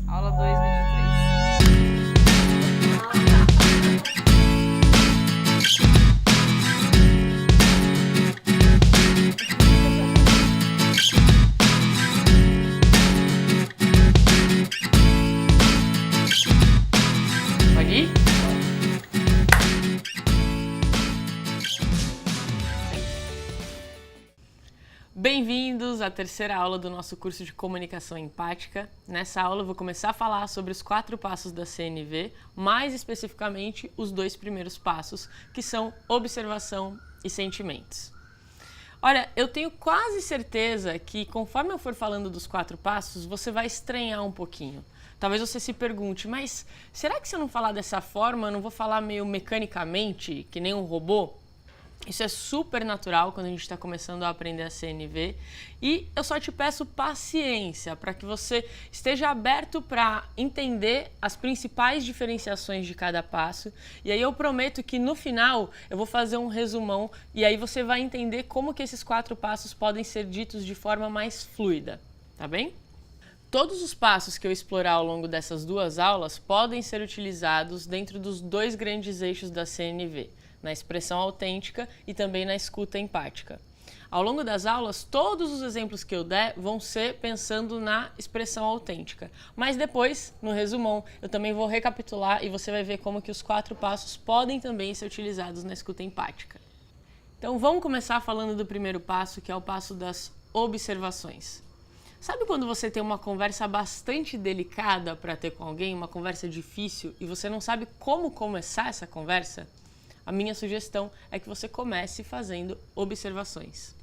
Aula 2, vídeo 3. Pode ir? Bem-vindos à terceira aula do nosso curso de Comunicação Empática. Nessa aula eu vou começar a falar sobre os 4 passos da CNV, mais especificamente os 2 primeiros passos, que são observação e sentimentos. Olha, eu tenho quase certeza que conforme eu for falando dos 4 passos, você vai estranhar um pouquinho. Talvez você se pergunte, mas será que se eu não falar dessa forma, eu não vou falar meio mecanicamente, que nem um robô? Isso é super natural quando a gente está começando a aprender a CNV e eu só te peço paciência para que você esteja aberto para entender as principais diferenciações de cada passo e aí eu prometo que no final eu vou fazer um resumão e aí você vai entender como que esses 4 passos podem ser ditos de forma mais fluida, tá bem? Todos os passos que eu explorar ao longo dessas 2 aulas podem ser utilizados dentro dos 2 grandes eixos da CNV, na expressão autêntica e também na escuta empática. Ao longo das aulas, todos os exemplos que eu der vão ser pensando na expressão autêntica, mas depois, no resumão, eu também vou recapitular e você vai ver como que os 4 passos podem também ser utilizados na escuta empática. Então vamos começar falando do primeiro passo, que é o passo das observações. Sabe quando você tem uma conversa bastante delicada para ter com alguém, uma conversa difícil, e você não sabe como começar essa conversa? A minha sugestão é que você comece fazendo observações.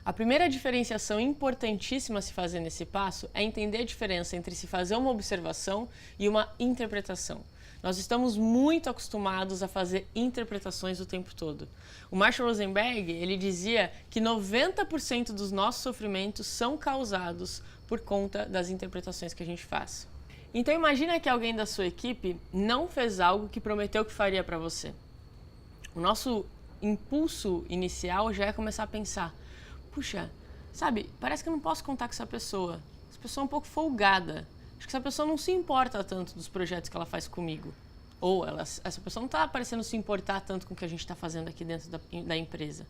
A primeira diferenciação importantíssima a se fazer nesse passo é entender a diferença entre se fazer uma observação e uma interpretação. Nós estamos muito acostumados a fazer interpretações o tempo todo. O Marshall Rosenberg, ele dizia que 90% dos nossos sofrimentos são causados por conta das interpretações que a gente faz. Então imagina que alguém da sua equipe não fez algo que prometeu que faria para você. O nosso impulso inicial já é começar a pensar, puxa, sabe, parece que eu não posso contar com essa pessoa é um pouco folgada, acho que essa pessoa não se importa tanto dos projetos que ela faz comigo, ou essa pessoa não está parecendo se importar tanto com o que a gente está fazendo aqui dentro da empresa.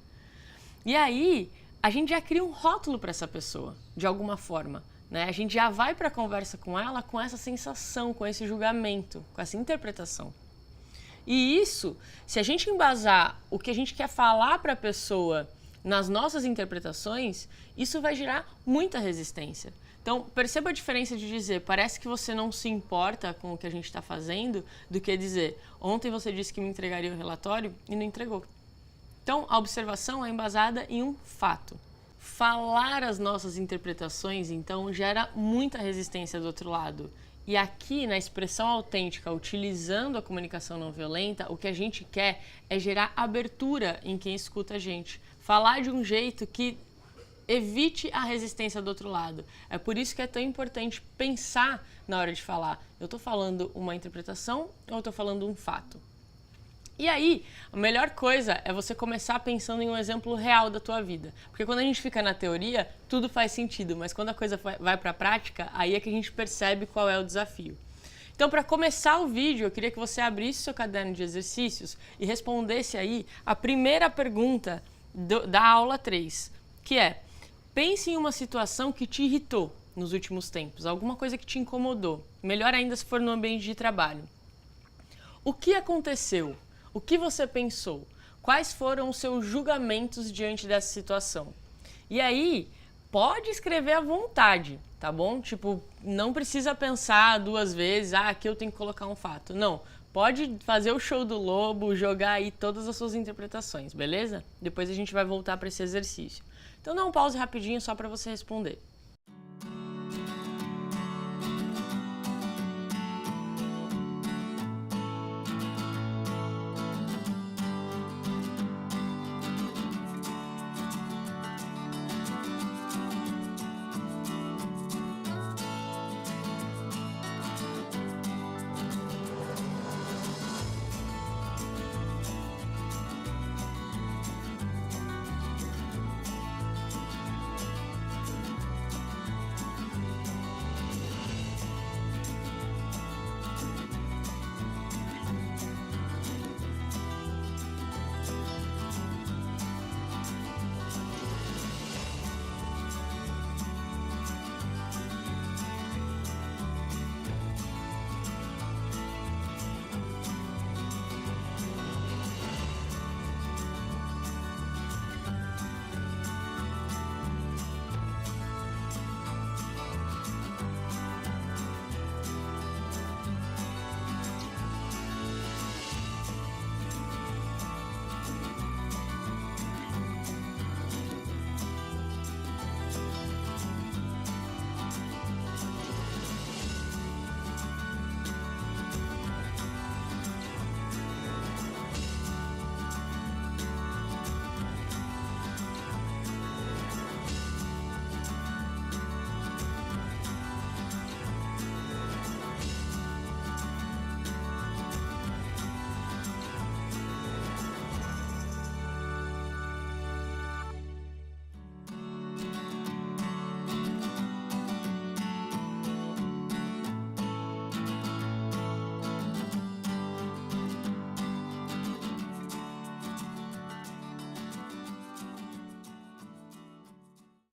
E aí, a gente já cria um rótulo para essa pessoa, de alguma forma, né? A gente já vai para a conversa com ela com essa sensação, com esse julgamento, com essa interpretação. E isso, se a gente embasar o que a gente quer falar para a pessoa nas nossas interpretações, isso vai gerar muita resistência. Então, perceba a diferença de dizer, parece que você não se importa com o que a gente está fazendo, do que dizer, ontem você disse que me entregaria o relatório e não entregou. Então, a observação é embasada em um fato. Falar as nossas interpretações, então, gera muita resistência do outro lado. E aqui, na expressão autêntica, utilizando a comunicação não violenta, o que a gente quer é gerar abertura em quem escuta a gente. Falar de um jeito que evite a resistência do outro lado. É por isso que é tão importante pensar na hora de falar. Eu estou falando uma interpretação ou eu estou falando um fato? E aí, a melhor coisa é você começar pensando em um exemplo real da tua vida. Porque quando a gente fica na teoria, tudo faz sentido, mas quando a coisa vai para a prática, aí é que a gente percebe qual é o desafio. Então, para começar o vídeo, eu queria que você abrisse seu caderno de exercícios e respondesse aí a primeira pergunta da aula 3, que é, pense em uma situação que te irritou nos últimos tempos, alguma coisa que te incomodou, melhor ainda se for no ambiente de trabalho. O que aconteceu? O que você pensou? Quais foram os seus julgamentos diante dessa situação? E aí, pode escrever à vontade, tá bom? Tipo, não precisa pensar 2 vezes, aqui eu tenho que colocar um fato. Não, pode fazer o show do lobo, jogar aí todas as suas interpretações, beleza? Depois a gente vai voltar para esse exercício. Então dá um pause rapidinho só para você responder.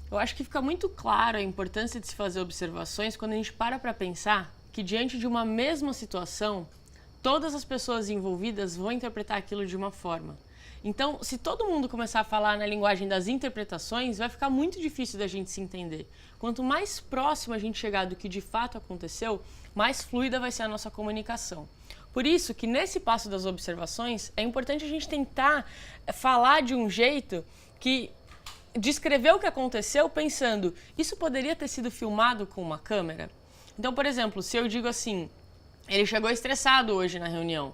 Eu acho que fica muito claro a importância de se fazer observações quando a gente para pensar que diante de uma mesma situação, todas as pessoas envolvidas vão interpretar aquilo de uma forma. Então, se todo mundo começar a falar na linguagem das interpretações, vai ficar muito difícil da gente se entender. Quanto mais próximo a gente chegar do que de fato aconteceu, mais fluida vai ser a nossa comunicação. Por isso que nesse passo das observações, é importante a gente tentar falar de um jeito que descrever o que aconteceu pensando, isso poderia ter sido filmado com uma câmera? Então, por exemplo, se eu digo assim, ele chegou estressado hoje na reunião.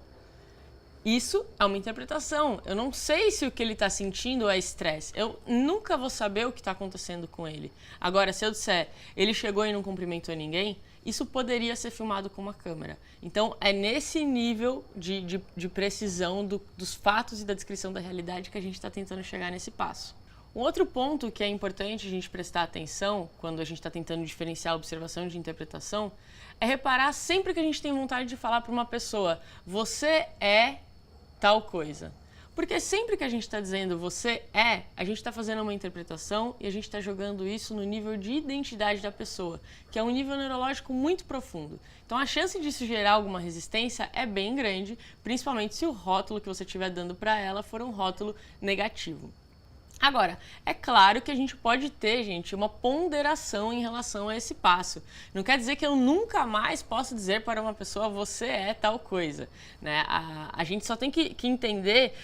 Isso é uma interpretação. Eu não sei se o que ele está sentindo é estresse. Eu nunca vou saber o que está acontecendo com ele. Agora, se eu disser, ele chegou e não cumprimentou ninguém, isso poderia ser filmado com uma câmera. Então, é nesse nível de precisão dos fatos e da descrição da realidade que a gente está tentando chegar nesse passo. Um outro ponto que é importante a gente prestar atenção quando a gente está tentando diferenciar a observação de interpretação é reparar sempre que a gente tem vontade de falar para uma pessoa, você é tal coisa. Porque sempre que a gente está dizendo você é, a gente está fazendo uma interpretação e a gente está jogando isso no nível de identidade da pessoa, que é um nível neurológico muito profundo. Então a chance disso gerar alguma resistência é bem grande, principalmente se o rótulo que você estiver dando para ela for um rótulo negativo. Agora, é claro que a gente pode ter, gente, uma ponderação em relação a esse passo. Não quer dizer que eu nunca mais posso dizer para uma pessoa você é tal coisa, né? A gente só tem que entender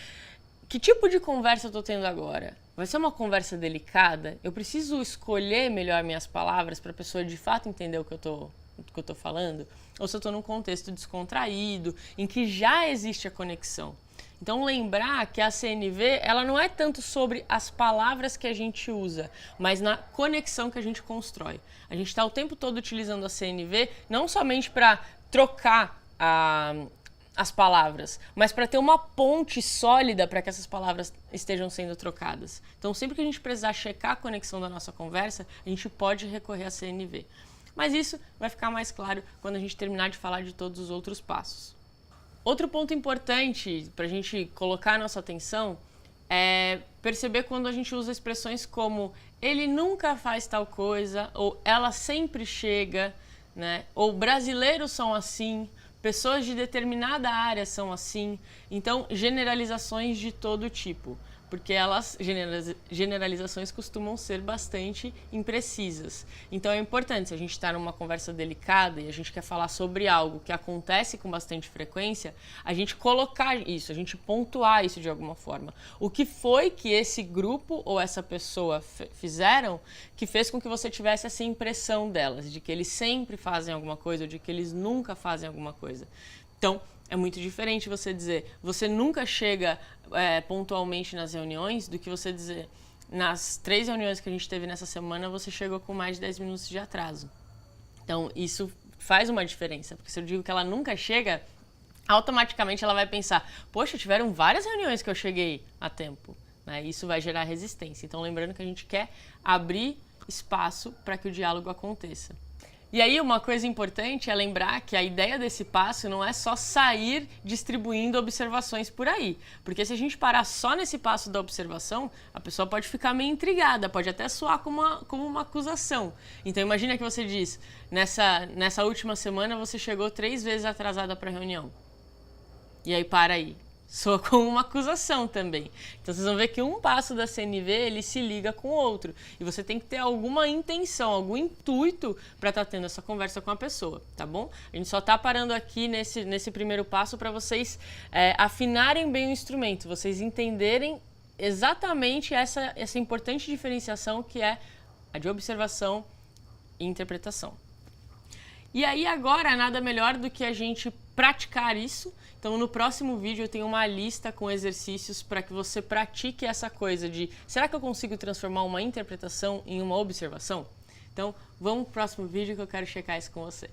que tipo de conversa eu estou tendo agora. Vai ser uma conversa delicada? Eu preciso escolher melhor minhas palavras para a pessoa de fato entender o que eu estou falando? Ou se eu estou num contexto descontraído, em que já existe a conexão? Então lembrar que a CNV ela não é tanto sobre as palavras que a gente usa, mas na conexão que a gente constrói. A gente está o tempo todo utilizando a CNV não somente para trocar as palavras, mas para ter uma ponte sólida para que essas palavras estejam sendo trocadas. Então sempre que a gente precisar checar a conexão da nossa conversa, a gente pode recorrer à CNV. Mas isso vai ficar mais claro quando a gente terminar de falar de todos os outros passos. Outro ponto importante para a gente colocar a nossa atenção é perceber quando a gente usa expressões como ele nunca faz tal coisa, ou ela sempre chega, né? Ou brasileiros são assim, pessoas de determinada área são assim. Então, generalizações de todo tipo, porque generalizações costumam ser bastante imprecisas. Então é importante, se a gente está numa conversa delicada e a gente quer falar sobre algo que acontece com bastante frequência, a gente colocar isso, a gente pontuar isso de alguma forma. O que foi que esse grupo ou essa pessoa fizeram que fez com que você tivesse essa impressão delas, de que eles sempre fazem alguma coisa ou de que eles nunca fazem alguma coisa. Então, é muito diferente você dizer, você nunca chega pontualmente nas reuniões, do que você dizer, nas 3 reuniões que a gente teve nessa semana, você chegou com mais de 10 minutos de atraso. Então, isso faz uma diferença, porque se eu digo que ela nunca chega, automaticamente ela vai pensar, poxa, tiveram várias reuniões que eu cheguei a tempo, né? Isso vai gerar resistência. Então, lembrando que a gente quer abrir espaço para que o diálogo aconteça. E aí uma coisa importante é lembrar que a ideia desse passo não é só sair distribuindo observações por aí. Porque se a gente parar só nesse passo da observação, a pessoa pode ficar meio intrigada, pode até soar como uma acusação. Então imagina que você diz, nessa última semana você chegou 3 vezes atrasada para a reunião. E aí para aí. Soa como uma acusação também. Então vocês vão ver que um passo da CNV ele se liga com o outro. E você tem que ter alguma intenção, algum intuito para estar tendo essa conversa com a pessoa, tá bom? A gente só está parando aqui nesse primeiro passo para vocês afinarem bem o instrumento, vocês entenderem exatamente essa importante diferenciação que é a de observação e interpretação. E aí agora nada melhor do que a gente praticar isso. Então no próximo vídeo eu tenho uma lista com exercícios para que você pratique essa coisa de será que eu consigo transformar uma interpretação em uma observação? Então vamos pro próximo vídeo que eu quero checar isso com você.